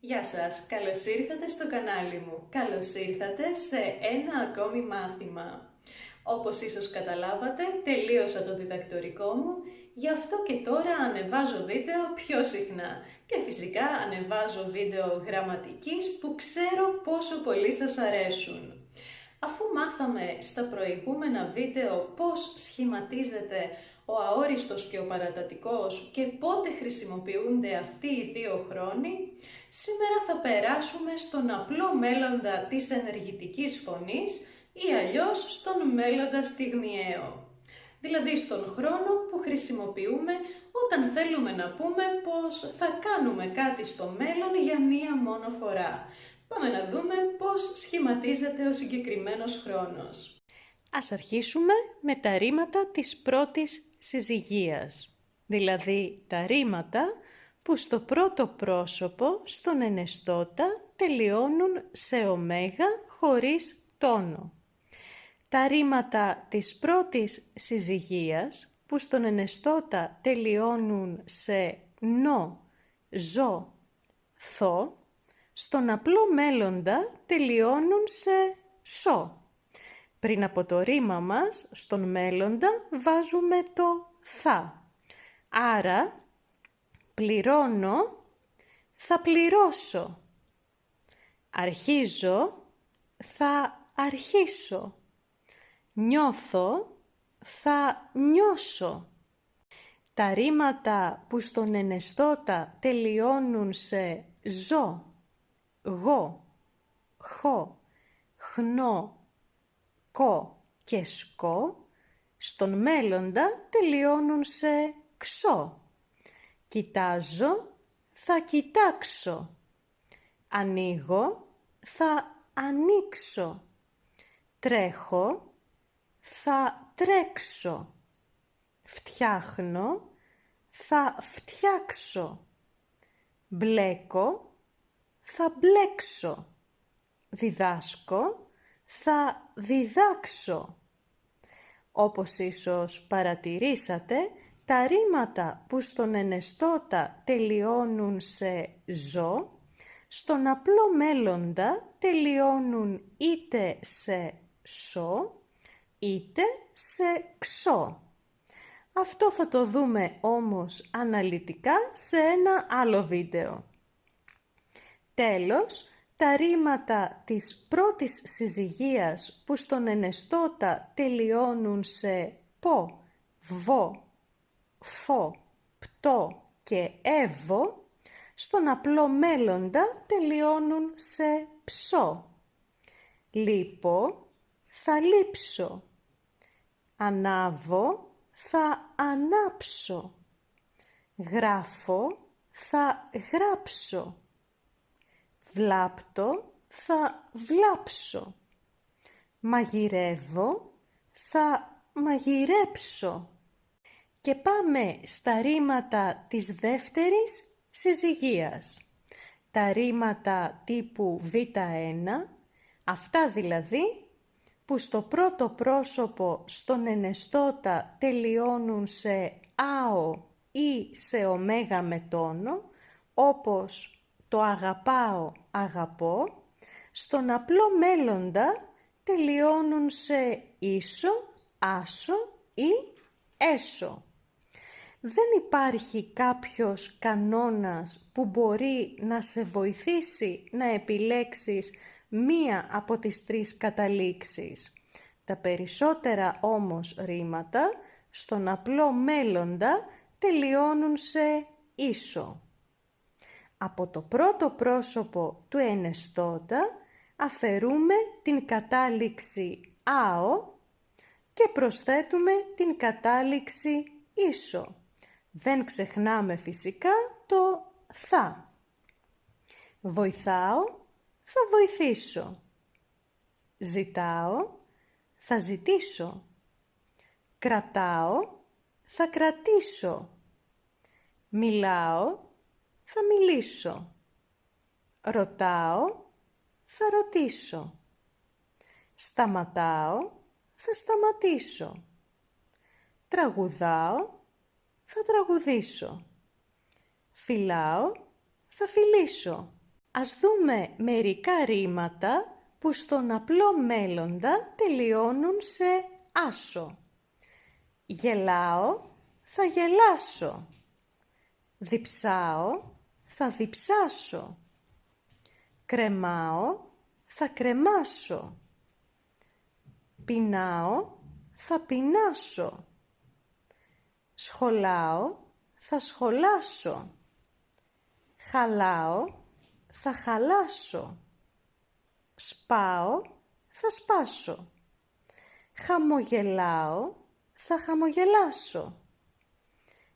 Γεια σας, καλώς ήρθατε στο κανάλι μου. Καλώς ήρθατε σε ένα ακόμη μάθημα. Όπως ίσως καταλάβατε, τελείωσα το διδακτορικό μου, γι' αυτό και τώρα ανεβάζω βίντεο πιο συχνά. Και φυσικά ανεβάζω βίντεο γραμματικής που ξέρω πόσο πολύ σας αρέσουν. Αφού μάθαμε στα προηγούμενα βίντεο πώς σχηματίζεται ο αόριστος και ο παρατατικός και πότε χρησιμοποιούνται αυτοί οι δύο χρόνοι, σήμερα θα περάσουμε στον απλό μέλλοντα της ενεργητικής φωνής ή αλλιώς στον μέλλοντα στιγμιαίο. Δηλαδή στον χρόνο που χρησιμοποιούμε όταν θέλουμε να πούμε πως θα κάνουμε κάτι στο μέλλον για μία μόνο φορά. Πάμε να δούμε πώς σχηματίζεται ο συγκεκριμένος χρόνος. Ας αρχίσουμε με τα ρήματα της πρώτης συζυγίας. Δηλαδή τα ρήματα που στο πρώτο πρόσωπο, στον ενεστώτα, τελειώνουν σε ωμέγα χωρίς τόνο. Τα ρήματα της πρώτης συζυγίας που στον ενεστώτα τελειώνουν σε νο, ζω, θω, στον απλό μέλλοντα τελειώνουν σε σω. Πριν από το ρήμα μας, στον μέλλοντα βάζουμε το θα. Άρα, πληρώνω, θα πληρώσω. Αρχίζω, θα αρχίσω. Νιώθω, θα νιώσω. Τα ρήματα που στον ενεστώτα τελειώνουν σε ζω, γω, χω, χνω, κο και σκο, στον μέλλοντα τελειώνουν σε ξω. Κοιτάζω, θα κοιτάξω. Ανοίγω, θα ανοίξω. Τρέχω, θα τρέξω. Φτιάχνω, θα φτιάξω. Μπλέκω, θα μπλέξω. Διδάσκω, θα διδάξω. Όπως ίσως παρατηρήσατε, τα ρήματα που στον ενεστώτα τελειώνουν σε ζω, στον απλό μέλλοντα τελειώνουν είτε σε σω, είτε σε ξω. Αυτό θα το δούμε όμως αναλυτικά σε ένα άλλο βίντεο. Τέλος, τα ρήματα της πρώτης συζυγίας που στον ενεστώτα τελειώνουν σε πο, βο, φο, πτώ και εύω, στον απλό μέλλοντα τελειώνουν σε ψω. Λείπω, θα λείψω. Ανάβω, θα ανάψω. Γράφω, θα γράψω. Βλάπτω, θα βλάψω. Μαγειρεύω, θα μαγειρέψω. Και πάμε στα ρήματα της δεύτερης συζυγίας. Τα ρήματα τύπου Β1, αυτά δηλαδή που στο πρώτο πρόσωπο στον ενεστώτα τελειώνουν σε άο ή σε ωμέγα με τόνο, όπως το αγαπάω, αγαπώ, στον απλό μέλλοντα τελειώνουν σε ίσο, άσο ή έσω. Δεν υπάρχει κάποιος κανόνας που μπορεί να σε βοηθήσει να επιλέξεις μία από τις τρεις καταλήξεις. Τα περισσότερα όμως ρήματα στον απλό μέλλοντα τελειώνουν σε ίσο. Από το πρώτο πρόσωπο του ενεστώτα αφαιρούμε την κατάληξη άο και προσθέτουμε την κατάληξη ίσο. Δεν ξεχνάμε φυσικά το θα. Βοηθάω, θα βοηθήσω. Ζητάω, θα ζητήσω. Κρατάω, θα κρατήσω. Μιλάω, θα μιλήσω. Ρωτάω, θα ρωτήσω. Σταματάω, θα σταματήσω. Τραγουδάω, θα τραγουδήσω. Φιλάω, θα φιλήσω. Ας δούμε μερικά ρήματα που στον απλό μέλλοντα τελειώνουν σε άσο. Γελάω, θα γελάσω. Διψάω, θα διψάσω. Κρεμάω, θα κρεμάσω. Πεινάω, θα πεινάσω. Σχολάω, θα σχολάσω. Χαλάω, θα χαλάσω. Σπάω, θα σπάσω. Χαμογελάω, θα χαμογελάσω.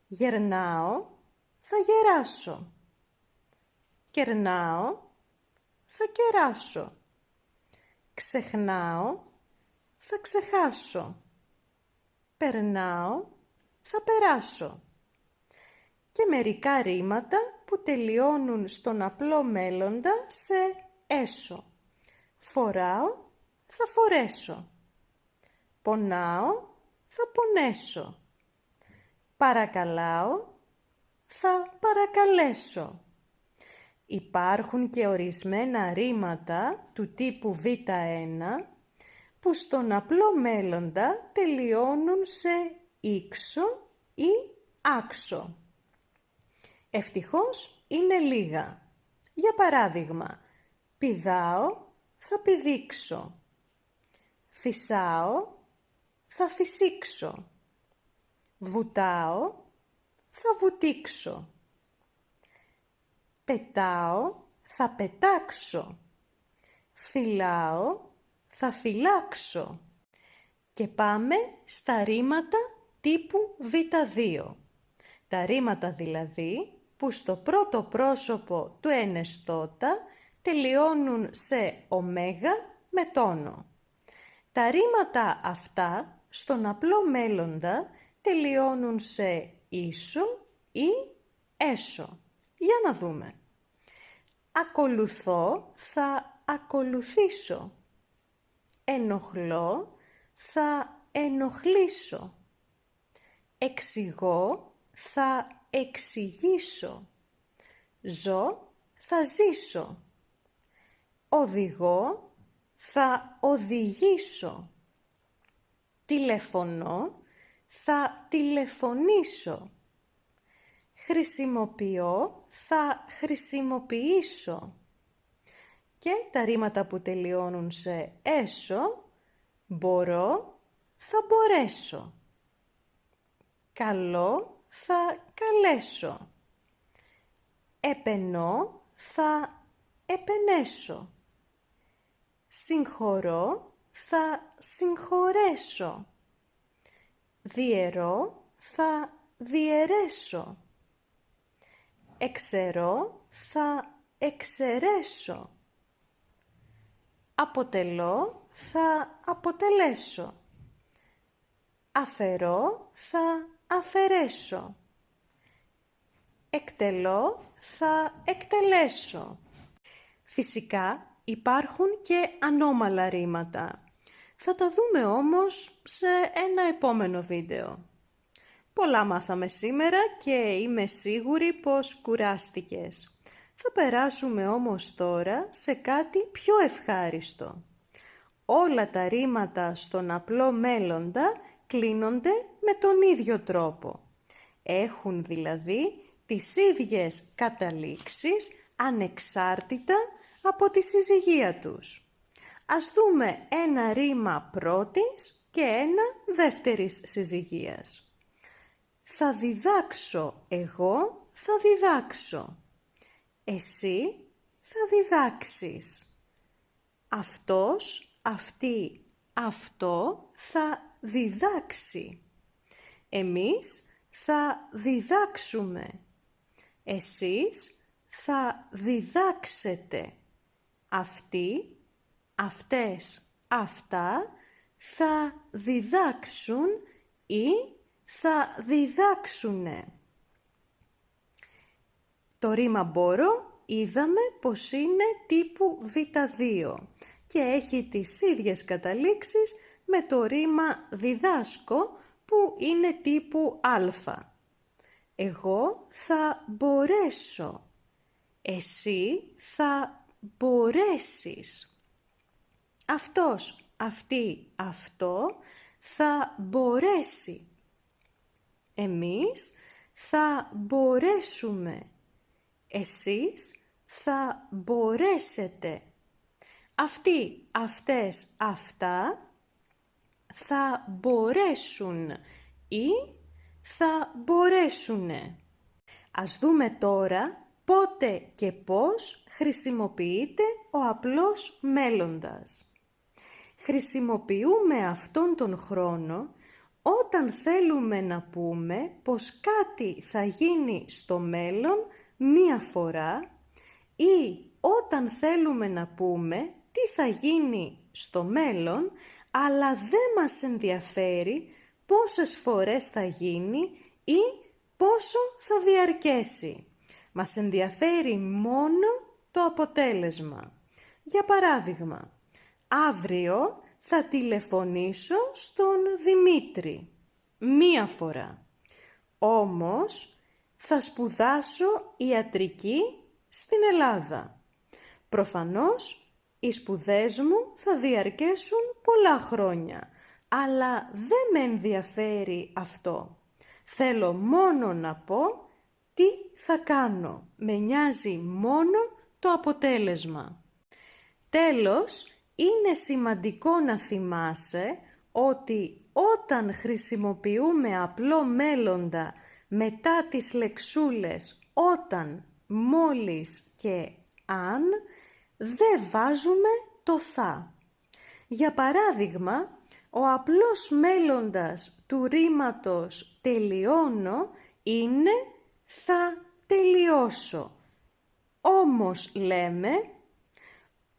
Γερνάω, θα γεράσω. Κερνάω, θα κεράσω. Ξεχνάω, θα ξεχάσω. Περνάω, θα περάσω. Και μερικά ρήματα που τελειώνουν στον απλό μέλλοντα σε έσω. Φοράω, θα φορέσω. Πονάω, θα πονέσω. Παρακαλάω, θα παρακαλέσω. Υπάρχουν και ορισμένα ρήματα του τύπου Β1 που στον απλό μέλλοντα τελειώνουν σε ήξο ή άξο. Ευτυχώς είναι λίγα. Για παράδειγμα, πηδάω, θα πηδήξω. Φυσάω, θα φυσήξω. Βουτάω, θα βουτήξω. Πετάω, θα πετάξω. Φυλάω, θα φυλάξω. Και πάμε στα ρήματα τύπου Β2. Τα ρήματα δηλαδή που στο πρώτο πρόσωπο του ενεστώτα τελειώνουν σε ωμέγα με τόνο. Τα ρήματα αυτά στον απλό μέλλοντα τελειώνουν σε ίσο ή έσω. Για να δούμε. Ακολουθώ, θα ακολουθήσω. Ενοχλώ, θα ενοχλήσω. Εξηγώ, θα εξηγήσω. Ζω, θα ζήσω. Οδηγώ, θα οδηγήσω. Τηλεφωνώ, θα τηλεφωνήσω. Χρησιμοποιώ, θα χρησιμοποιήσω. Και τα ρήματα που τελειώνουν σε έσω, μπορώ, θα μπορέσω. Καλώ, θα καλέσω. Επενώ, θα επενέσω. Συγχωρώ, θα συγχωρέσω. Διαιρώ, θα διαιρέσω. Εξαιρώ, θα εξαιρέσω. Αποτελώ, θα αποτελέσω. Αφαιρώ, θα αφαιρέσω. Εκτελώ, θα εκτελέσω. Φυσικά υπάρχουν και ανώμαλα ρήματα. Θα τα δούμε όμως σε ένα επόμενο βίντεο. Πολλά μάθαμε σήμερα και είμαι σίγουρη πως κουράστηκες. Θα περάσουμε όμως τώρα σε κάτι πιο ευχάριστο. Όλα τα ρήματα στον απλό μέλλοντα κλείνονται με τον ίδιο τρόπο. Έχουν δηλαδή τις ίδιες καταλήξεις ανεξάρτητα από τη συζυγία τους. Ας δούμε ένα ρήμα πρώτης και ένα δεύτερης συζυγίας. Θα διδάξω εγώ, θα διδάξω. Εσύ θα διδάξεις. Αυτός, αυτή, αυτό θα διδάξει. Εμείς θα διδάξουμε. Εσείς θα διδάξετε. Αυτοί, αυτές, αυτά θα διδάξουν ή θα διδάξουνε. Το ρήμα μπορώ είδαμε πως είναι τύπου Β2 και έχει τις ίδιες καταλήξεις με το ρήμα διδάσκω που είναι τύπου Α. Εγώ θα μπορέσω. Εσύ θα μπορέσεις. Αυτός, αυτή, αυτό θα μπορέσει. Εμείς θα μπορέσουμε. Εσείς θα μπορέσετε. Αυτοί, αυτές, αυτά θα μπορέσουν ή θα μπορέσουνε. Ας δούμε τώρα πότε και πώς χρησιμοποιείται ο απλός μέλλοντας. Χρησιμοποιούμε αυτόν τον χρόνο όταν θέλουμε να πούμε πως κάτι θα γίνει στο μέλλον μία φορά ή όταν θέλουμε να πούμε τι θα γίνει στο μέλλον, αλλά δεν μας ενδιαφέρει πόσες φορές θα γίνει ή πόσο θα διαρκέσει. Μας ενδιαφέρει μόνο το αποτέλεσμα. Για παράδειγμα, αύριο θα τηλεφωνήσω στον Δημήτρη μία φορά. Όμως θα σπουδάσω ιατρική στην Ελλάδα. Προφανώς οι σπουδές μου θα διαρκέσουν πολλά χρόνια, αλλά δεν με ενδιαφέρει αυτό. Θέλω μόνο να πω τι θα κάνω. Με νοιάζει μόνο το αποτέλεσμα. Τέλος, είναι σημαντικό να θυμάσαι ότι όταν χρησιμοποιούμε απλό μέλλοντα μετά τις λεξούλες όταν, μόλις και αν, δεν βάζουμε το θα. Για παράδειγμα, ο απλός μέλλοντας του ρήματος τελειώνω είναι θα τελειώσω. Όμως λέμε,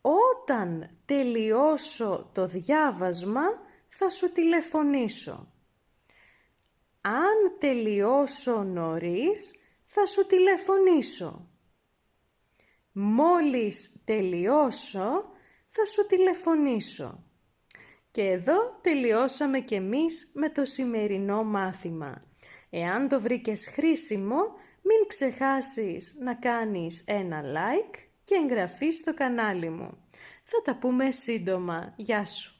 όταν τελειώσω το διάβασμα θα σου τηλεφωνήσω. Αν τελειώσω νωρίς θα σου τηλεφωνήσω. Μόλις τελειώσω θα σου τηλεφωνήσω. Και εδώ τελειώσαμε κι εμείς με το σημερινό μάθημα. Εάν το βρήκες χρήσιμο, μην ξεχάσεις να κάνεις ένα like και εγγραφή στο κανάλι μου. Θα τα πούμε σύντομα. Γεια σου!